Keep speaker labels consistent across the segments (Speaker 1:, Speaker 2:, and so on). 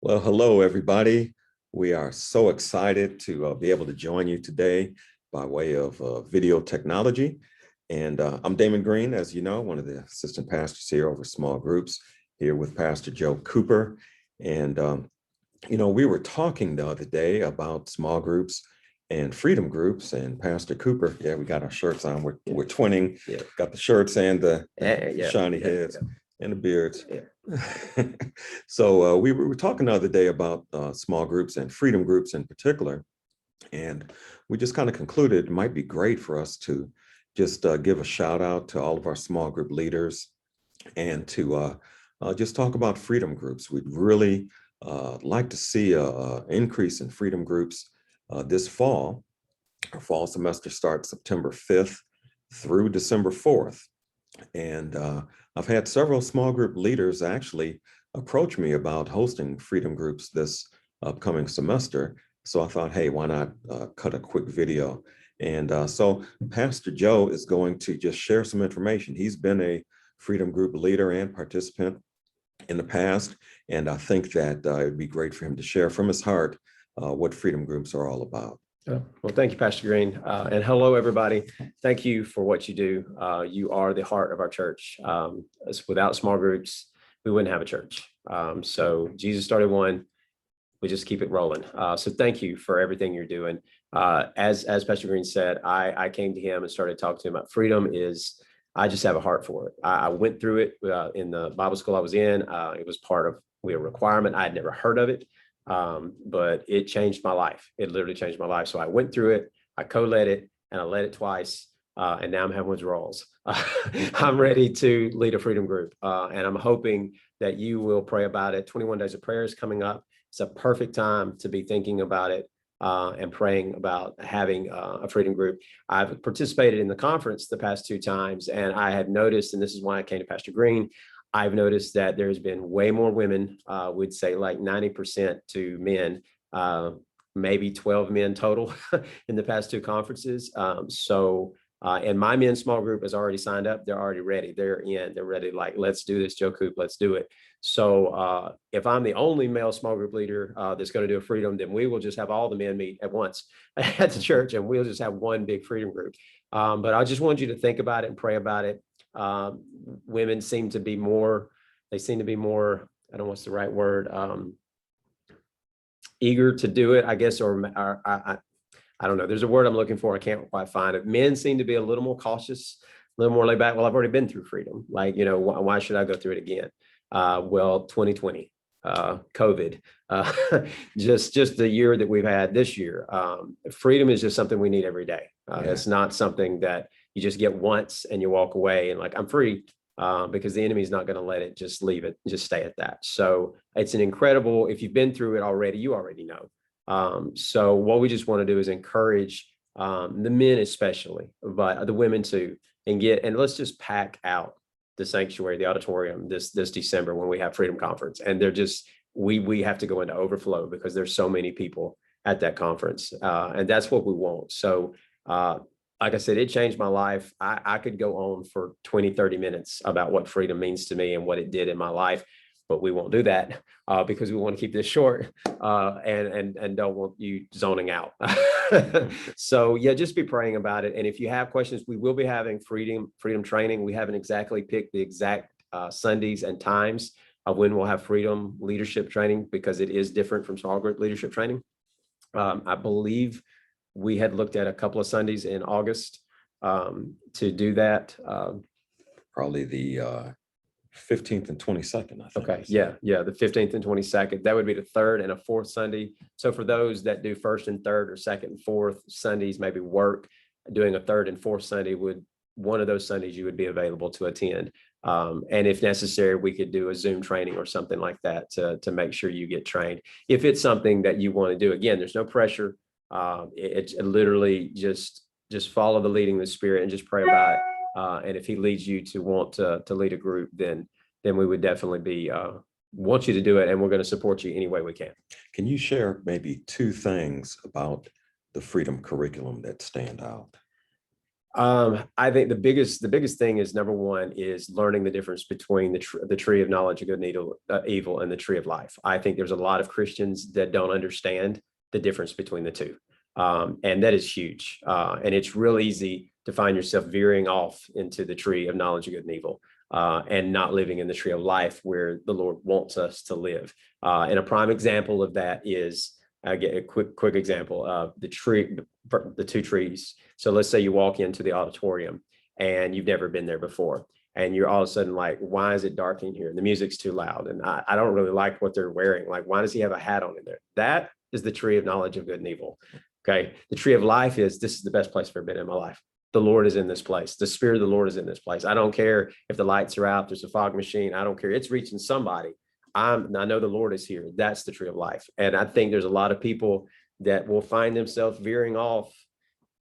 Speaker 1: Well, hello, everybody. We are so excited to be able to join you today by way of video technology. And I'm Damon Green, as you know, one of the assistant pastors here over small groups, here with Pastor Joe Cooper. And, we were talking the other day about small groups and freedom groups. And Pastor Cooper, yeah, we got our shirts on. We're twinning, got the shirts and the shiny heads and the beards. So we were talking the other day about small groups and freedom groups in particular, and we just kind of concluded it might be great for us to just give a shout out to all of our small group leaders and to just talk about freedom groups. We'd really like to see an increase in freedom groups this fall. Our fall semester starts September 5th through December 4th. And I've had several small group leaders actually approach me about hosting freedom groups this upcoming semester. So I thought, hey, why not cut a quick video? And so Pastor Joe is going to just share some information. He's been a freedom group leader and participant in the past. And I think that it would be great for him to share from his heart what freedom groups are all about.
Speaker 2: Well, thank you, Pastor Green. And hello, everybody. Thank you for what you do. You are the heart of our church. Without small groups, we wouldn't have a church. So Jesus started one. We just keep it rolling. So thank you for everything you're doing. As Pastor Green said, I came to him and started talking to him about freedom. I just have a heart for it. I went through it in the Bible school I was in. It was part of a requirement. I had never heard of it. But it changed my life. It literally changed my life. So I went through it, I co-led it, and I led it twice. And now I'm having withdrawals. I'm ready to lead a freedom group. And I'm hoping that you will pray about it. 21 Days of Prayer is coming up. It's a perfect time to be thinking about it and praying about having a freedom group. I've participated in the conference the past 2 times, and I have noticed, and this is why I came to Pastor Green, I've noticed that there's been way more women, would say like 90% to men, maybe 12 men total in the past 2 conferences. And my men's small group has already signed up. They're already ready. They're ready. Like, let's do this, Joe Coop, let's do it. So if I'm the only male small group leader that's going to do a freedom, then we will just have all the men meet at once at the church, and we'll just have one big freedom group. But I just want you to think about it and pray about it. Women seem to be more, I don't know what's the right word, eager to do it, I guess, or I don't know. There's a word I'm looking for. I can't quite find it. Men seem to be a little more cautious, a little more laid back. Well, I've already been through freedom. Like, why should I go through it again? 2020, COVID, just the year that we've had this year. Freedom is just something we need every day. It's not something that you just get once and you walk away and like, I'm free, because the enemy is not going to let it just leave it, just stay at that. So it's an incredible, if you've been through it already, you already know. So what we just want to do is encourage the men especially, but the women too, and let's just pack out the sanctuary, the auditorium this December when we have Freedom Conference. And they're just, we have to go into overflow because there's so many people at that conference. And that's what we want. So like I said, it changed my life. I could go on for 20, 30 minutes about what freedom means to me and what it did in my life, but we won't do that because we want to keep this short and don't want you zoning out. So yeah, just be praying about it. And if you have questions, we will be having freedom training. We haven't exactly picked the exact Sundays and times of when we'll have freedom leadership training because it is different from small group leadership training. I believe we had looked at a couple of Sundays in August to do that.
Speaker 1: Probably the 15th and 22nd, I think.
Speaker 2: Okay, yeah, the 15th and 22nd. That would be the 3rd and a 4th Sunday. So for those that do 1st and 3rd or 2nd and 4th Sundays, maybe work, doing a 3rd and 4th Sunday one of those Sundays you would be available to attend. And if necessary, we could do a Zoom training or something like that to make sure you get trained. If it's something that you want to do, again, there's no pressure. It's literally just follow the leading of the Spirit and just pray about it. And if he leads you to want to lead a group, then we would definitely want you to do it. And we're going to support you any way we can.
Speaker 1: Can you share maybe 2 things about the freedom curriculum that stand out?
Speaker 2: I think the biggest thing is, number one, is learning the difference between the tree of knowledge of good and evil and the tree of life. I think there's a lot of Christians that don't understand the difference between the two. And that is huge. And it's real easy to find yourself veering off into the tree of knowledge of good and evil, and not living in the tree of life where the Lord wants us to live. And a prime example of that is, I get a quick example of the two trees. So let's say you walk into the auditorium and you've never been there before, and you're all of a sudden like, why is it dark in here? And the music's too loud. And I don't really like what they're wearing. Like, why does he have a hat on in there? That is the tree of knowledge of good and evil. Okay. The tree of life is, this is the best place I've ever been in my life. The Lord is in this place. The Spirit of the Lord is in this place. I don't care if the lights are out, there's a fog machine. I don't care. It's reaching somebody. I know the Lord is here. That's the tree of life. And I think there's a lot of people that will find themselves veering off.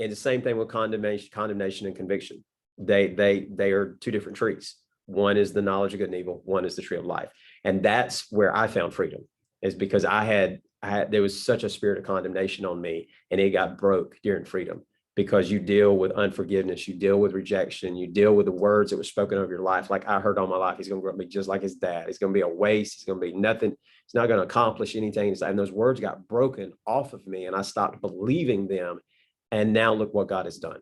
Speaker 2: And the same thing with condemnation and conviction. They are two different trees. One is the knowledge of good and evil. One is the tree of life. And that's where I found freedom, is because there was such a spirit of condemnation on me, and it got broke during freedom. Because you deal with unforgiveness, you deal with rejection, you deal with the words that were spoken over your life. Like, I heard all my life, he's going to grow up be just like his dad. He's going to be a waste. He's going to be nothing. He's not going to accomplish anything. And those words got broken off of me, and I stopped believing them. And now look what God has done.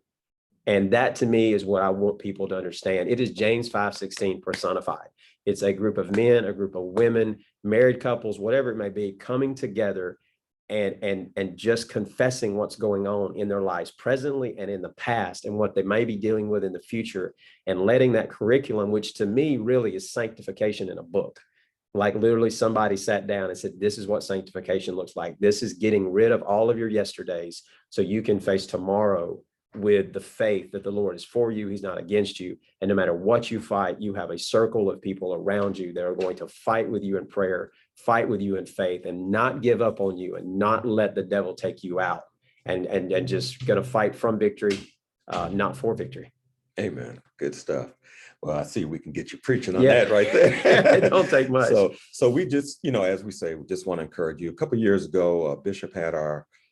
Speaker 2: And that, to me, is what I want people to understand. It is James 5:16 personified. It's a group of men, a group of women, married couples, whatever it may be, coming together and just confessing what's going on in their lives presently and in the past, and what they may be dealing with in the future, and letting that curriculum, which to me really is sanctification in a book. Like, literally somebody sat down and said, this is what sanctification looks like. This is getting rid of all of your yesterdays so you can face tomorrow with the faith that the Lord is for you. He's not against you. And no matter what you fight, you have a circle of people around you that are going to fight with you in prayer, fight with you in faith, and not give up on you, and not let the devil take you out, and just going to fight from victory, not for victory.
Speaker 1: Amen. Good stuff. Well, I see we can get you preaching on that right there.
Speaker 2: It don't take much.
Speaker 1: So we just, as we say, we just want to encourage you. A couple of years ago, Bishop had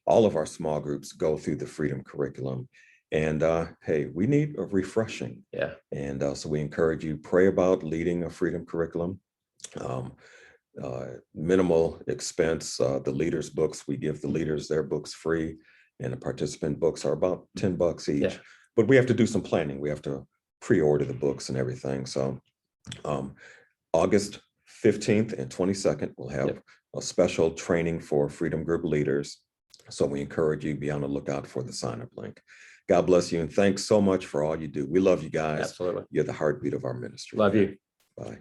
Speaker 1: all of our small groups go through the Freedom Curriculum. And hey, we need a refreshing.
Speaker 2: Yeah.
Speaker 1: And so we encourage you, pray about leading a Freedom Curriculum. Minimal expense. The leaders' books, we give the leaders their books free, and the participant books are about $10 each.
Speaker 2: Yeah.
Speaker 1: But we have to do some planning. We have to pre-order the books and everything. So August 15th and 22nd, we'll have a special training for Freedom Group leaders. So we encourage you, be on the lookout for the sign-up link. God bless you, and thanks so much for all you do. We love you guys.
Speaker 2: Absolutely.
Speaker 1: You're the heartbeat of our ministry.
Speaker 2: Love you.
Speaker 1: Bye.